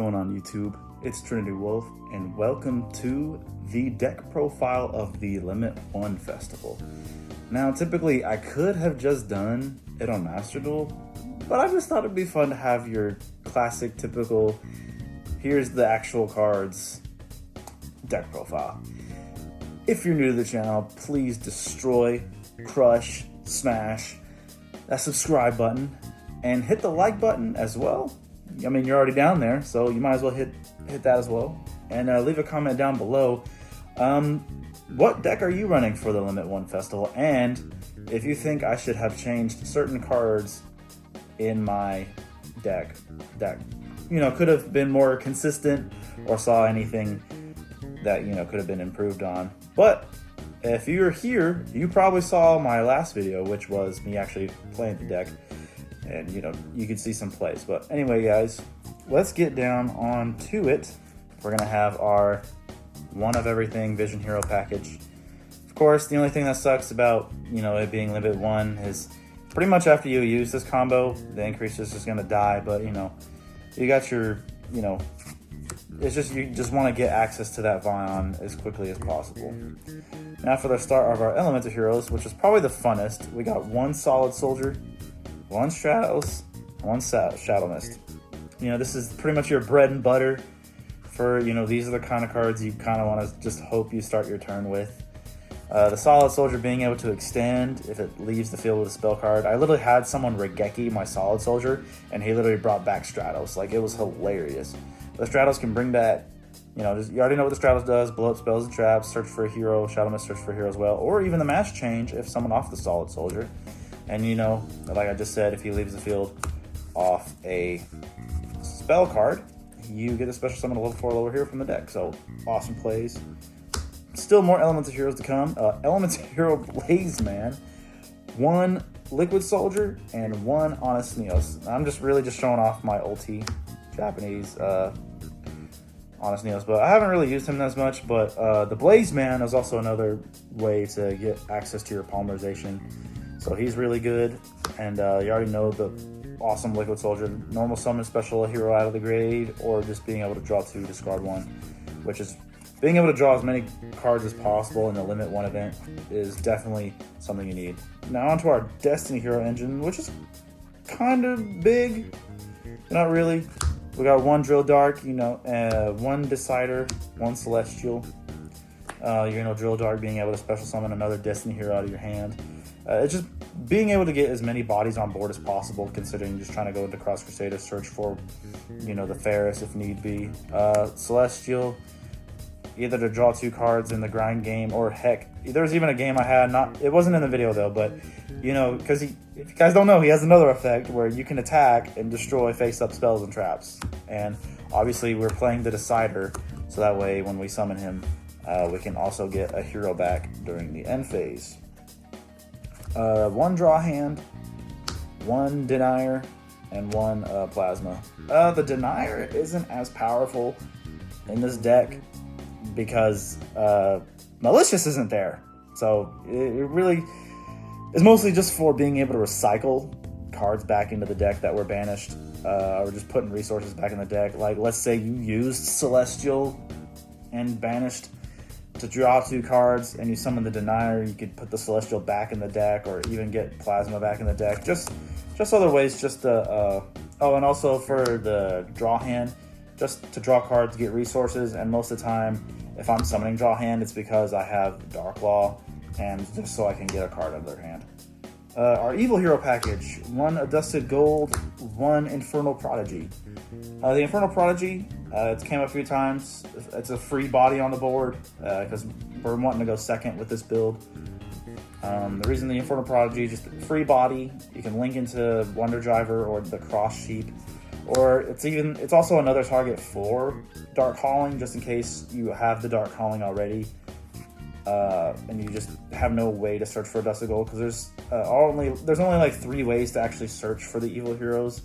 going on YouTube? It's Trinity Wolf, and welcome to the deck profile of the Limit 1 Festival. Now, typically, I could have just done it on Master Duel, but I just thought it'd be fun to have your classic, typical, here's the actual cards deck profile. If you're new to the channel, please destroy, crush, smash that subscribe button, and hit the like button as well. I mean, you're already down there, so you might as well hit that as well. And leave a comment down below. What deck are you running for the Limit 1 Festival? And if you think I should have changed certain cards in my deck that, could have been more consistent, or saw anything that, could have been improved on. But if you're here, you probably saw my last video, which was me actually playing the deck. And, you can see some plays. But anyway, guys, let's get down on to it. We're going to have our one of everything Vision Hero package. Of course, the only thing that sucks about, it being Limit 1 is pretty much after you use this combo, the increase is just going to die. But, you got your, it's just, you just want to get access to that Vion as quickly as possible. Now for the start of our Elemental Heroes, which is probably the funnest, we got one Solid Soldier, one Stratos, one Shadow Mist. This is pretty much your bread and butter for, these are the kind of cards you kind of want to just hope you start your turn with. The Solid Soldier being able to extend if it leaves the field with a spell card. I literally had someone Regeki my Solid Soldier, and he literally brought back Stratos. Like, it was hilarious. The Stratos can bring back, you already know what the Stratos does, blow up spells and traps, search for a hero, Shadow Mist search for a hero as well, or even the Mass Change if someone off the Solid Soldier. And like I just said, if he leaves the field off a spell card, you get a special summon a level 4 lower hero from the deck. So, awesome plays. Still more Elemental Heroes to come. Elemental Hero Blaze Man, one Liquid Soldier, and one Honest Neos. I'm just really showing off my ulti Japanese Honest Neos, but I haven't really used him as much. But the Blaze Man is also another way to get access to your polymerization. So he's really good, and you already know the awesome Liquid Soldier. Normal summon special hero out of the grave, or just being able to draw 2, discard 1, which is being able to draw as many cards as possible in the Limit 1 event is definitely something you need. Now onto our Destiny Hero engine, which is kind of big, not really. We got one Drill Dark, one Decider, one Celestial. Drill Dark being able to special summon another Destiny Hero out of your hand. It's just being able to get as many bodies on board as possible, considering just trying to go into Cross Crusade to search for, the Ferris if need be. Celestial, either to draw 2 cards in the grind game, or heck, there was even a game I had, it wasn't in the video though, but, because if you guys don't know, he has another effect where you can attack and destroy face-up spells and traps. And obviously we're playing the Decider, so that way when we summon him, we can also get a hero back during the end phase. One Draw Hand, one Denier, and one Plasma. The Denier isn't as powerful in this deck because Malicious isn't there. So it really is mostly just for being able to recycle cards back into the deck that were banished, or just putting resources back in the deck. Like, let's say you used Celestial and banished to draw 2 cards, and you summon the Denier, you could put the Celestial back in the deck, or even get Plasma back in the deck. Just other ways, just to, and also for the Draw Hand, just to draw cards, get resources, and most of the time, if I'm summoning Draw Hand, it's because I have Dark Law, and just so I can get a card out of their hand. Our Evil Hero package, one Adusted Gold, one Infernal Prodigy. The Infernal Prodigy, it's came up a few times. It's a free body on the board, because we're wanting to go second with this build. The reason the Infernal Prodigy, just free body, you can link into Wonder Driver or the Cross Sheep, or it's also another target for Dark Calling, just in case you have the Dark Calling already. And you just have no way to search for Adusted Gold, because there's only like 3 ways to actually search for the Evil Heroes,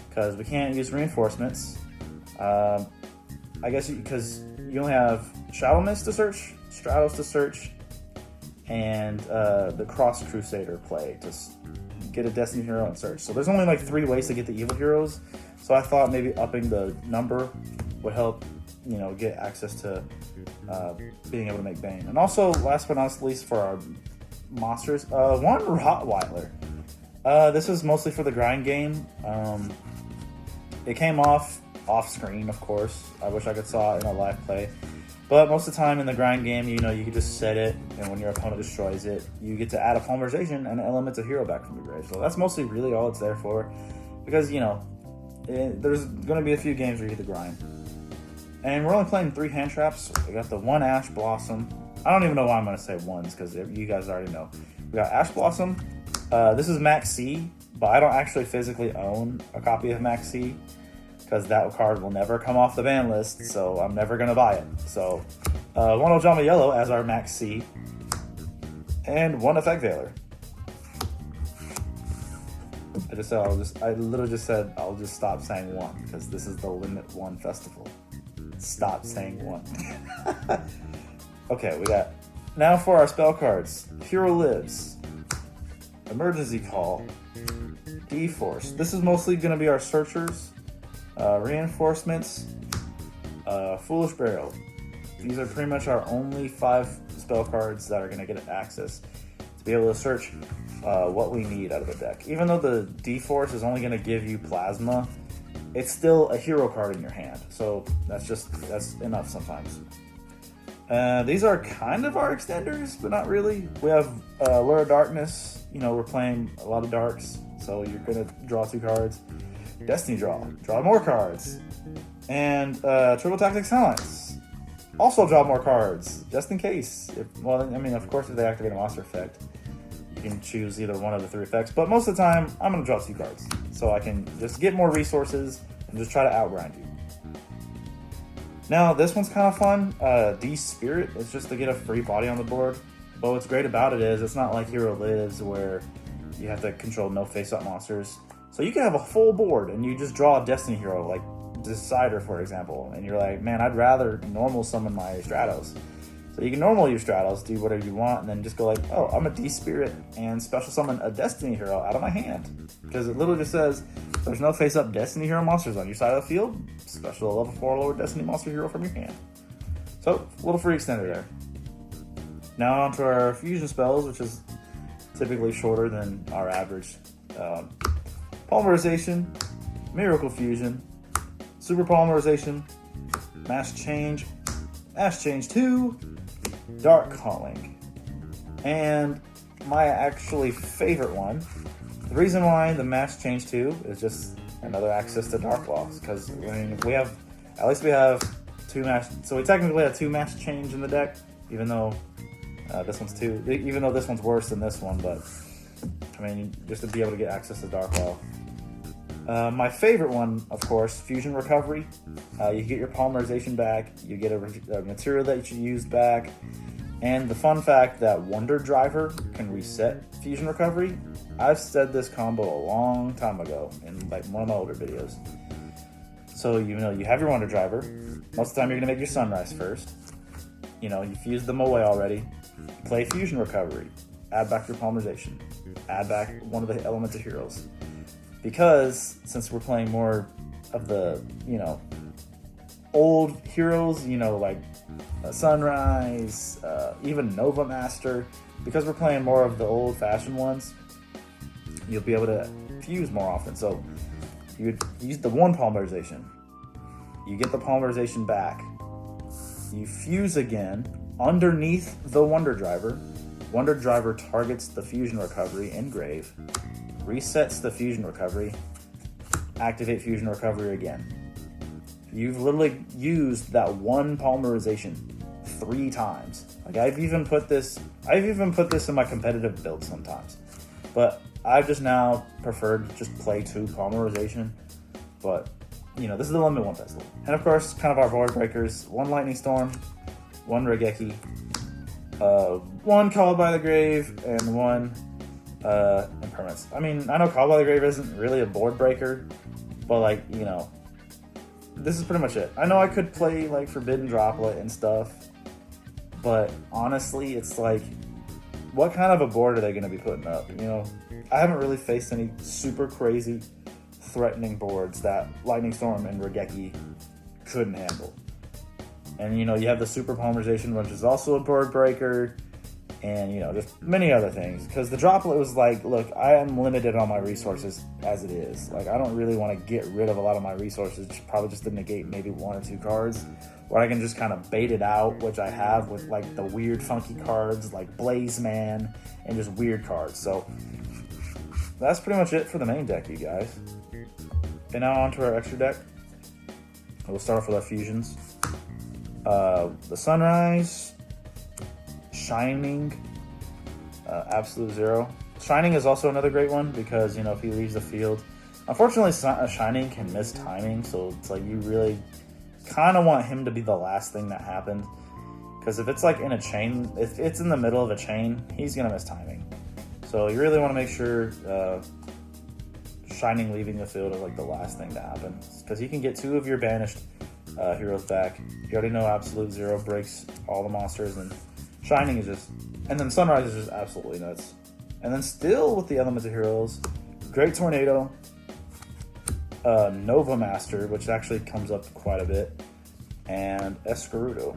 because we can't use reinforcements. I guess because you only have Shadow Mist to search, Stratos to search, and the Cross Crusader play to get a Destiny hero and search. So there's only like 3 ways to get the evil heroes. So I thought maybe upping the number would help, get access to being able to make Bane. And also, last but not least, for our monsters, one Rottweiler. This is mostly for the grind game. It came off screen, of course. I wish I could saw it in a live play. But most of the time in the grind game, you can just set it, and when your opponent destroys it, you get to add a polymerization and elements of hero back from your grave. So that's mostly really all it's there for, because, there's going to be a few games where you hit the grind. And we're only playing 3 hand traps. We got the 1 Ash Blossom. I don't even know why I'm going to say ones, because you guys already know. We got Ash Blossom. This is Max C, but I don't actually physically own a copy of Max C, because that card will never come off the ban list, so I'm never going to buy it. So, 1 Ojama Yellow as our Max C, and 1 Effect Veiler. I literally just said I'll just stop saying 1, because this is the Limit 1 festival. Stop saying 1. Okay, we got, now for our spell cards. Hero Lives, Emergency Call, D-Force. This is mostly going to be our searchers. Reinforcements, Foolish Burial. These are pretty much our only 5 spell cards that are going to get access to be able to search what we need out of a deck. Even though the D-Force is only going to give you Plasma, it's still a hero card in your hand, so that's enough sometimes. These are kind of our extenders, but not really. We have Lure of Darkness. We're playing a lot of darks, so you're going to draw 2 cards. Destiny draw more cards, and Triple Tactic Silence, also draw more cards, just in case. Of course, if they activate a monster effect, you can choose either one of the 3 effects, but most of the time, I'm going to draw 2 cards, so I can just get more resources and just try to outgrind you. Now, this one's kind of fun. D-Spirit is just to get a free body on the board, but what's great about it is it's not like Hero Lives, where you have to control no face-up monsters. So you can have a full board and you just draw a Destiny hero, like Decider, for example, and you're like, man, I'd rather normal summon my Stratos. So you can normal your Stratos, do whatever you want, and then just go like, oh, I'm a D-Spirit and special summon a Destiny hero out of my hand. Because it literally just says, there's no face-up Destiny hero monsters on your side of the field, special level 4 lower Destiny monster hero from your hand. So, a little free extender there. Now onto our fusion spells, which is typically shorter than our average. Polymerization, Miracle Fusion, Super Polymerization, Mass Change 2, Dark Calling. And my actually favorite one, the reason why the Mass Change 2 is just another access to Dark Laws, because we have 2 Mass, so we technically have 2 Mass Change in the deck, even though this one's worse than this one, but just to be able to get access to Dark Law. My favorite one, of course, Fusion Recovery. You get your polymerization back, you get a material that you used back, and the fun fact that Wonder Driver can reset Fusion Recovery. I've said this combo a long time ago in one of my older videos. So you have your Wonder Driver. Most of the time you're going to make your Sunrise first. You fused them away already. Play Fusion Recovery. Add back your polymerization. Add back one of the elements of heroes. Because since we're playing more of the, old heroes, like Sunrise, even Nova Master, because we're playing more of the old-fashioned ones, you'll be able to fuse more often. So you would use the 1 polymerization. You get the polymerization back. You fuse again underneath the Wonder Driver. Wonder Driver targets the Fusion Recovery in grave. Resets the Fusion Recovery, activate Fusion Recovery again. You've literally used that 1 polymerization 3 times. I've even put this in my competitive build sometimes, but I've just now preferred to just play 2 polymerization. But this is the Limit 1 festival, and of course, kind of our board breakers: 1 Lightning Storm, 1 Regeki, 1 Called by the Grave, and 1 Impermanence. I know Call by the Grave isn't really a board breaker, but this is pretty much it. I know I could play Forbidden Droplet and stuff, but honestly, it's what kind of a board are they going to be putting up? I haven't really faced any super crazy threatening boards that Lightning Storm and Regeki couldn't handle. And you have the super polymerization, which is also a board breaker, and just many other things. Because the droplet was like, look, I am limited on my resources as it is. Like, I don't really want to get rid of a lot of my resources, probably just to negate maybe 1 or 2 cards, where I can just kind of bait it out, which I have with like the weird funky cards like Blaze Man and just weird cards. So that's pretty much it for the main deck, you guys. And now on to our extra deck. We'll start off with our fusions. The Sunrise, Shining, Absolute Zero. Shining is also another great one because, if he leaves the field, unfortunately, Shining can miss timing, so it's like you really kind of want him to be the last thing that happened. Because if it's like in a chain, if it's in the middle of a chain, he's going to miss timing. So you really want to make sure Shining leaving the field is like the last thing to happen. Because you can get 2 of your banished heroes back. You already know Absolute Zero breaks all the monsters, and Shining is just, and then Sunrise is just absolutely nuts. And then still with the Elemental Heroes, Great Tornado, Nova Master, which actually comes up quite a bit, and Escurudo.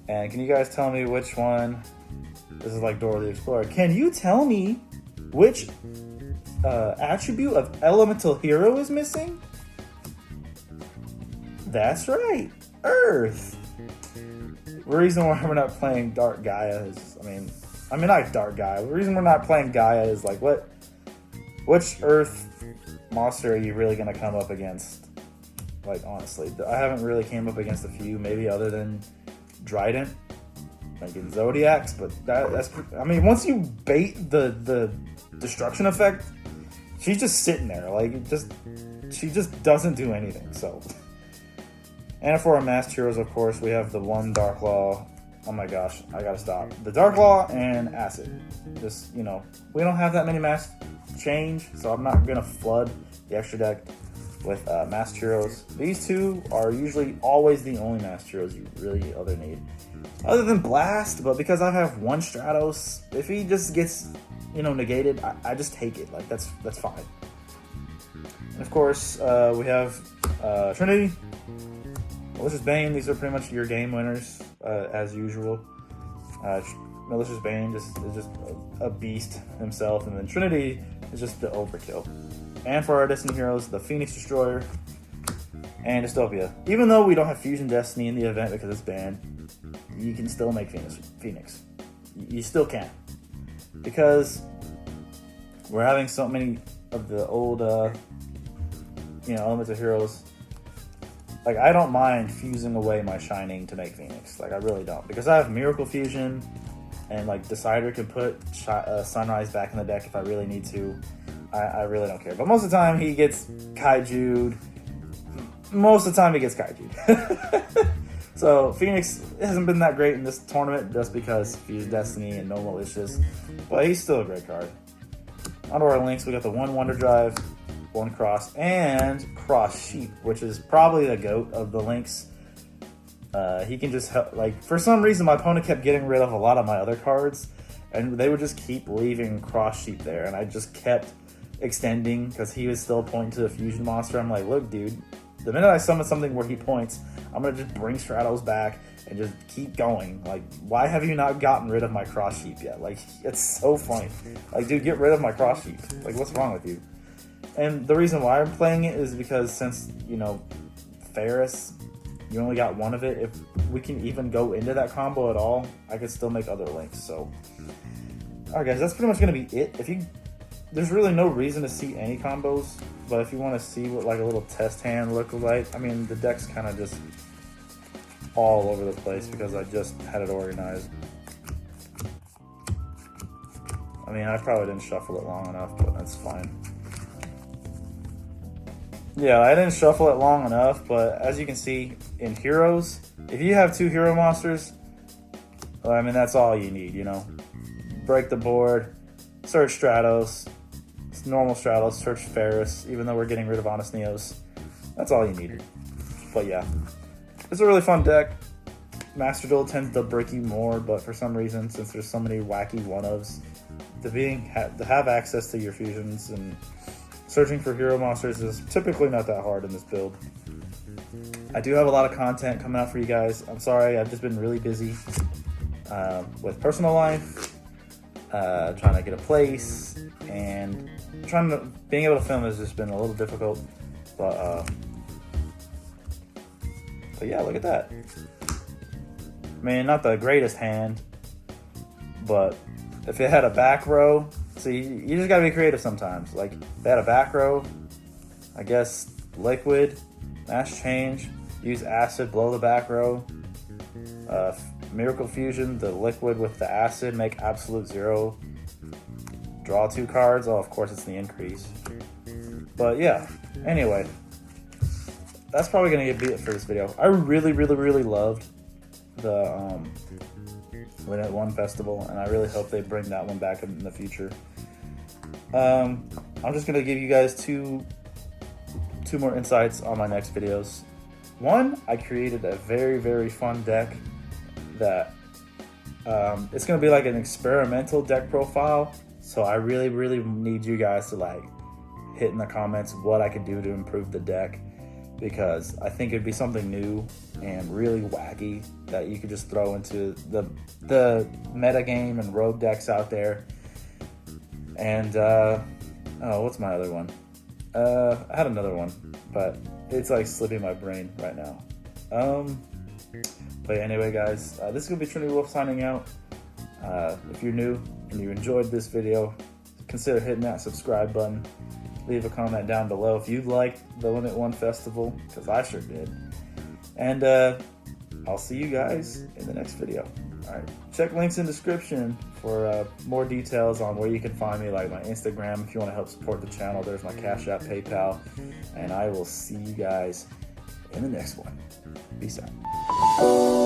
And can you guys tell me which one? This is like Dora the Explorer. Can you tell me which attribute of Elemental Hero is missing? That's right, Earth. The reason why we're not playing Dark Gaia is, I mean not Dark Gaia. The reason we're not playing Gaia is like, which Earth monster are you really gonna come up against? Like, honestly, I haven't really came up against a few, maybe other than Drident, like in Zodiacs, but that's, once you bait the destruction effect, she's just sitting there, like, she just doesn't do anything, so. And for our masked heroes, of course, we have the one Dark Law. Oh my gosh, I gotta stop. The Dark Law and Acid. Just, we don't have that many masked change, so I'm not gonna flood the extra deck with masked heroes. These 2 are usually always the only masked heroes you really need. Other than Blast, but because I have 1 Stratos, if he just gets, negated, I just take it. Like, that's fine. And of course, we have Trinity, Malicious Bane. These are pretty much your game winners, as usual. Malicious Bane is just a beast himself, and then Trinity is just the overkill. And for our Destiny heroes, the Phoenix Destroyer and Dystopia. Even though we don't have Fusion Destiny in the event because it's banned, you can still make Phoenix. You still can. Because we're having so many of the old, Elemental Heroes. Like, I don't mind fusing away my Shining to make Phoenix. Like, I really don't. Because I have Miracle Fusion, and, like, Decider can put Sunrise back in the deck if I really need to. I really don't care. But most of the time, he gets Kaiju'd. So, Phoenix hasn't been that great in this tournament just because Fuse Destiny and no Malicious. But he's still a great card. Onto our links, we got the 1 Wonder Drive, 1 Cross, and Cross Sheep, which is probably the GOAT of the links. He can just help, like, for some reason my opponent kept getting rid of a lot of my other cards, and they would just keep leaving Cross Sheep there, and I just kept extending because he was still pointing to the fusion monster. I'm like, look, dude, the minute I summon something where he points, I'm gonna just bring Stratos back and just keep going. Like, why have you not gotten rid of my Cross Sheep yet? Like, it's so funny. Like, dude, get rid of my Cross Sheep. Like, what's wrong with you? And the reason why I'm playing it is because since, Ferris, you only got 1 of it. If we can even go into that combo at all, I could still make other links. So, alright guys, that's pretty much going to be it. There's really no reason to see any combos, but if you want to see what like a little test hand look like, the deck's kind of just all over the place because I just had it organized. I probably didn't shuffle it long enough, but that's fine. Yeah, I didn't shuffle it long enough, but as you can see, in Heroes, if you have 2 hero monsters, that's all you need, Break the board, search Stratos, normal Stratos, search Ferris, even though we're getting rid of Honest Neos. That's all you needed. But yeah, it's a really fun deck. Master Duel tends to break you more, but for some reason, since there's so many wacky one-ofs, to have access to your fusions, and searching for hero monsters is typically not that hard in this build. I do have a lot of content coming out for you guys. I'm sorry, I've just been really busy with personal life, trying to get a place, and being able to film has just been a little difficult. But yeah, look at that. I mean, not the greatest hand, but if it had a back row, see, you just gotta be creative sometimes. Like, if they had a back row, I guess liquid, mass change, use acid, blow the back row, miracle fusion, the liquid with the acid, make absolute zero, draw 2 cards. Oh, of course it's the increase. But yeah, anyway, that's probably gonna be it for this video. I really loved the Limit 1 Festival, and I really hope they bring that one back in the future. I'm just gonna give you guys two more insights on my next videos. One, I created a very fun deck that it's gonna be like an experimental deck profile. So I really need you guys to like hit in the comments what I can do to improve the deck, because I think it'd be something new and really wacky that you could just throw into the meta game and rogue decks out there. And oh, what's my other one? I had another one, but it's like slipping my brain right now. But anyway, guys, this is gonna be Trinity Wolf signing out. If you're new and you enjoyed this video, consider hitting that subscribe button. Leave a comment down below if you liked the Limit 1 Festival, because I sure did. And I'll see you guys in the next video. Alright, check links in description for more details on where you can find me, like my Instagram if you want to help support the channel. There's my Cash App, PayPal, and I will see you guys in the next one. Peace out.